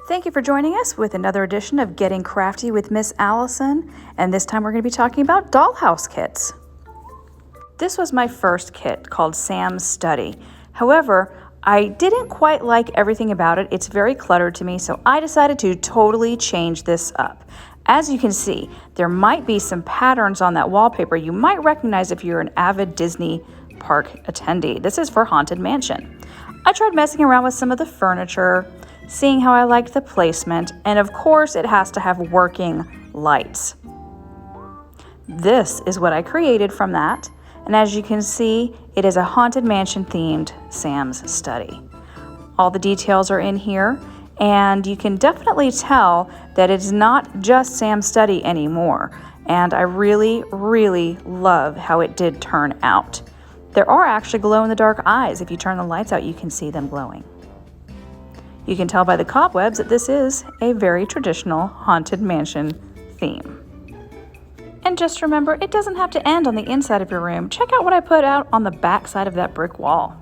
Thank you for joining us with another edition of Getting Crafty with Miss Alyson, and this time we're going to be talking about dollhouse kits. This was my first kit called Sam's Study. However, I didn't quite like everything about it. It's very cluttered to me, so I decided to totally change this up. As you can see, there might be some patterns on that wallpaper you might recognize if you're an avid Disney park attendee. This is for Haunted Mansion. I tried messing around with some of the furniture, seeing how I liked the placement, and of course it has to have working lights. This is what I created from that, and as you can see, it is a Haunted Mansion themed Sam's Study. All the details are in here, and you can definitely tell that it's not just Sam's Study anymore, and I really love how it did turn out. There are actually glow-in-the-dark eyes. If you turn the lights out, you can see them glowing. You can tell by the cobwebs that this is a very traditional Haunted Mansion theme. And just remember, it doesn't have to end on the inside of your room. Check out what I put out on the back side of that brick wall.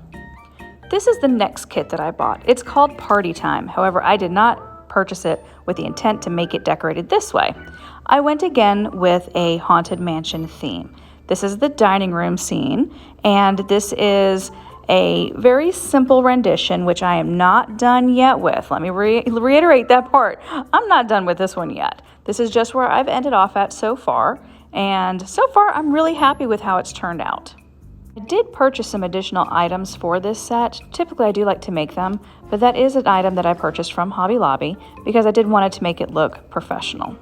This is the next kit that I bought. It's called Party Time. However, I did not purchase it with the intent to make it decorated this way. I went again with a Haunted Mansion theme. This is the dining room scene, and this is a very simple rendition, which I am not done yet with. Let me reiterate that part. I'm not done with this one yet. This is just where I've ended off at so far, and so far I'm really happy with how it's turned out. I did purchase some additional items for this set. Typically I do like to make them, but that is an item that I purchased from Hobby Lobby because I did want it to make it look professional.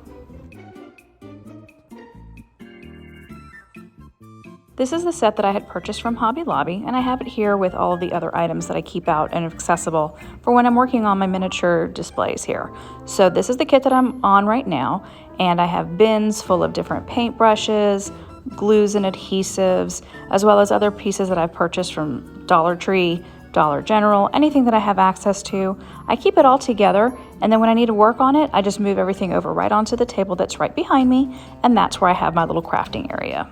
This is the set that I had purchased from Hobby Lobby, and I have it here with all of the other items that I keep out and accessible for when I'm working on my miniature displays here. So this is the kit that I'm on right now, and I have bins full of different paintbrushes, glues and adhesives, as well as other pieces that I've purchased from Dollar Tree, Dollar General, anything that I have access to. I keep it all together, and then when I need to work on it, I just move everything over right onto the table that's right behind me, and that's where I have my little crafting area.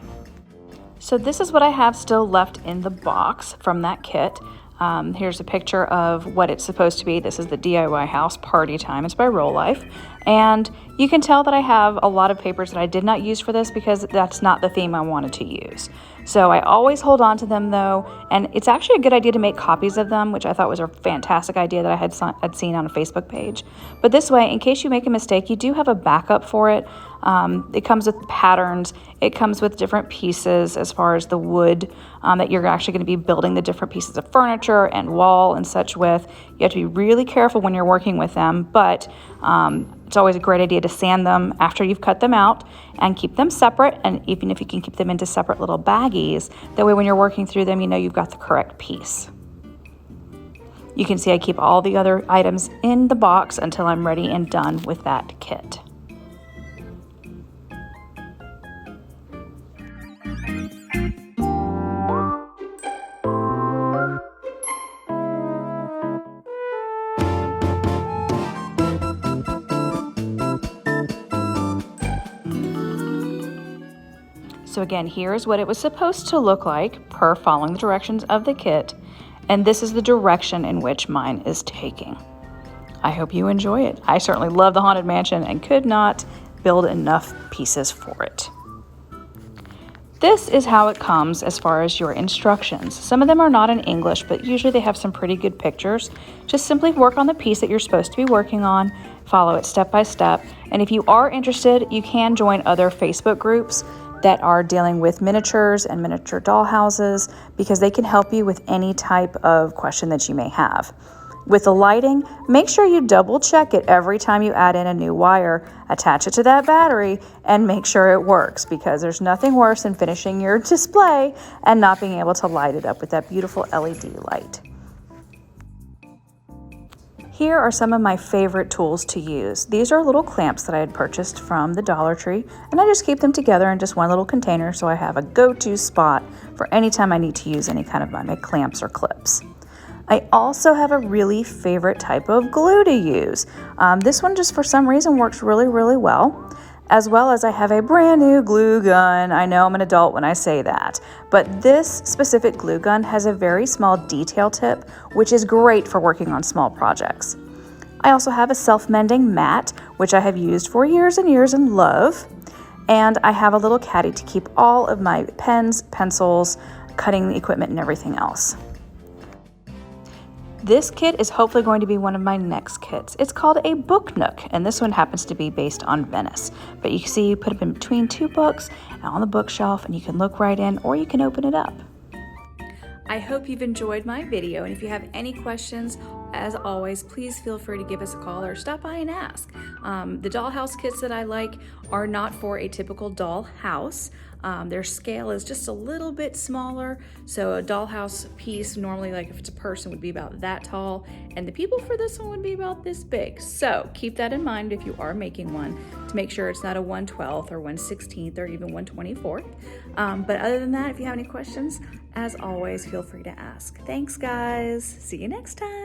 So this is what I have still left in the box from that kit. Here's a picture of what it's supposed to be. This is the DIY house Party Time. It's by Roll Life. And you can tell that I have a lot of papers that I did not use for this because that's not the theme I wanted to use. So I always hold on to them though, and it's actually a good idea to make copies of them, which I thought was a fantastic idea that I had seen on a Facebook page. But this way, in case you make a mistake, you do have a backup for it. It comes with patterns, it comes with different pieces as far as the wood that you're actually going to be building the different pieces of furniture and wall and such with. You have to be really careful when you're working with them, but it's always a great idea to sand them after you've cut them out and keep them separate, and even if you can keep them into separate little baggies, that way when you're working through them, you know you've got the correct piece. You can see I keep all the other items in the box until I'm ready and done with that kit. So again, here's what it was supposed to look like per following the directions of the kit, and this is the direction in which mine is taking. I hope you enjoy it. I certainly love the Haunted Mansion and could not build enough pieces for it. This is how it comes as far as your instructions. Some of them are not in English, but usually they have some pretty good pictures. Just simply work on the piece that you're supposed to be working on, follow it step by step, and if you are interested, you can join other Facebook groups that are dealing with miniatures and miniature dollhouses because they can help you with any type of question that you may have. With the lighting, make sure you double check it every time you add in a new wire, attach it to that battery, and make sure it works because there's nothing worse than finishing your display and not being able to light it up with that beautiful LED light. Here are some of my favorite tools to use. These are little clamps that I had purchased from the Dollar Tree, and I just keep them together in just one little container so I have a go-to spot for any time I need to use any kind of my clamps or clips. I also have a really favorite type of glue to use. This one just for some reason works really well. As well as I have a brand new glue gun. I know I'm an adult when I say that, but this specific glue gun has a very small detail tip, which is great for working on small projects. I also have a self-mending mat, which I have used for years and years and love. And I have a little caddy to keep all of my pens, pencils, cutting equipment, and everything else. This kit is hopefully going to be one of my next kits. It's called a book nook, and this one happens to be based on Venice. But you can see you put it in between two books and on the bookshelf, and you can look right in or you can open it up. I hope you've enjoyed my video, and if you have any questions, as always, please feel free to give us a call or stop by and ask. The dollhouse kits that I like are not for a typical doll house. Their scale is just a little bit smaller, so a dollhouse piece normally, like if it's a person, would be about that tall, and the people for this one would be about this big. So keep that in mind if you are making one, to make sure it's not a 1/12 or 1/16 or even 1/24. But other than that, if you have any questions, as always, feel free to ask. Thanks, guys. See you next time.